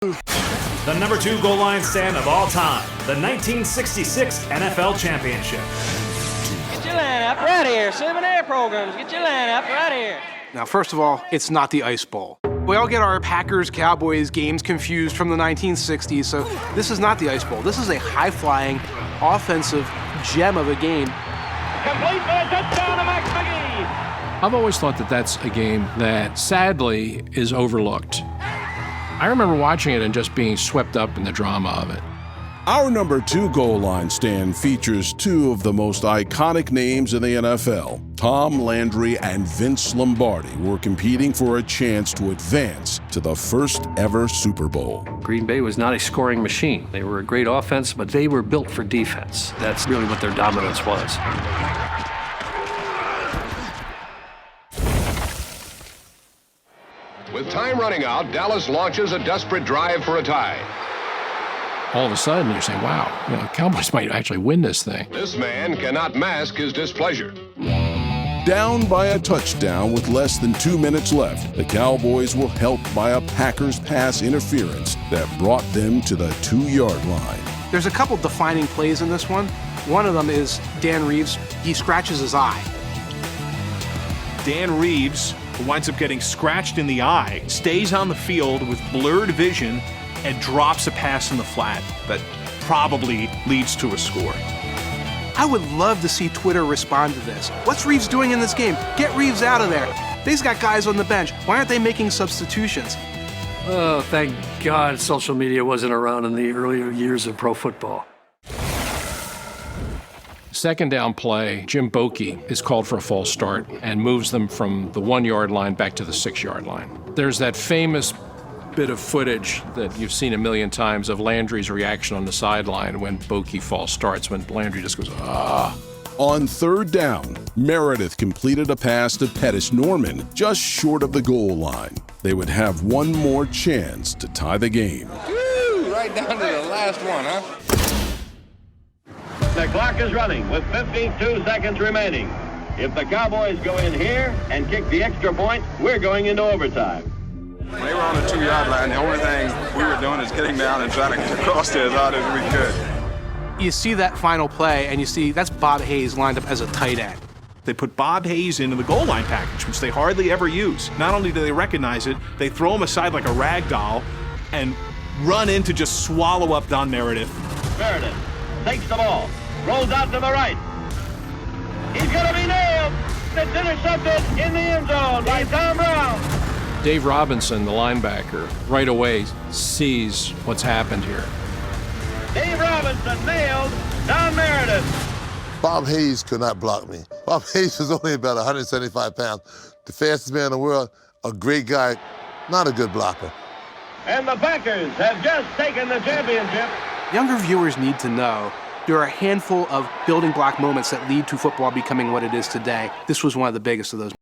The number 2 goal line stand of all time, the 1966 NFL Championship. Get your line up right here. Seminaire programs, get your line up right here. Now, first of all, it's not the Ice Bowl. We all get our Packers-Cowboys games confused from the 1960s, so this is not the Ice Bowl. This is a high-flying, offensive gem of a game. Complete for a touchdown to Max McGee. I've always thought that that's a game that, sadly, is overlooked. I remember watching it and just being swept up in the drama of it. Our number 2 goal line stand features 2 of the most iconic names in the NFL. Tom Landry and Vince Lombardi were competing for a chance to advance to the first ever Super Bowl. Green Bay was not a scoring machine. They were a great offense, but they were built for defense. That's really what their dominance was. With time running out, Dallas launches a desperate drive for a tie. All of a sudden, you're saying, wow, Cowboys might actually win this thing. This man cannot mask his displeasure. Down by a touchdown with less than 2 minutes left, the Cowboys were helped by a Packers pass interference that brought them to the 2-yard line. There's a couple defining plays in this one. One of them is Dan Reeves. He scratches his eye. Dan Reeves, who winds up getting scratched in the eye, stays on the field with blurred vision and drops a pass in the flat that probably leads to a score. I would love to see Twitter respond to this. What's Reeves doing in this game? Get Reeves out of there. They've got guys on the bench. Why aren't they making substitutions? Oh, thank God social media wasn't around in the earlier years of pro football. Second down play, Jim Boakey is called for a false start and moves them from the 1-yard line back to the 6-yard line. There's that famous bit of footage that you've seen a million times of Landry's reaction on the sideline when Boakey false starts, when Landry just goes, ah. On 3rd down, Meredith completed a pass to Pettis Norman just short of the goal line. They would have one more chance to tie the game. Woo! Right down to the last one, huh? The clock is running with 52 seconds remaining. If the Cowboys go in here and kick the extra point, we're going into overtime. They were on the 2-yard line. The only thing we were doing is getting down and trying to get across there as hard as we could. You see that final play, and you see that's Bob Hayes lined up as a tight end. They put Bob Hayes into the goal line package, which they hardly ever use. Not only do they recognize it, they throw him aside like a rag doll and run in to just swallow up Don Meredith. Meredith takes the ball, rolls out to the right. He's going to be nailed. It's intercepted in the end zone by Tom Brown. Dave Robinson, the linebacker, right away sees what's happened here. Dave Robinson nailed Don Meredith. Bob Hayes could not block me. Bob Hayes was only about 175 pounds. The fastest man in the world, a great guy, not a good blocker. And the Packers have just taken the championship. Younger viewers need to know there are a handful of building block moments that lead to football becoming what it is today. This was one of the biggest of those.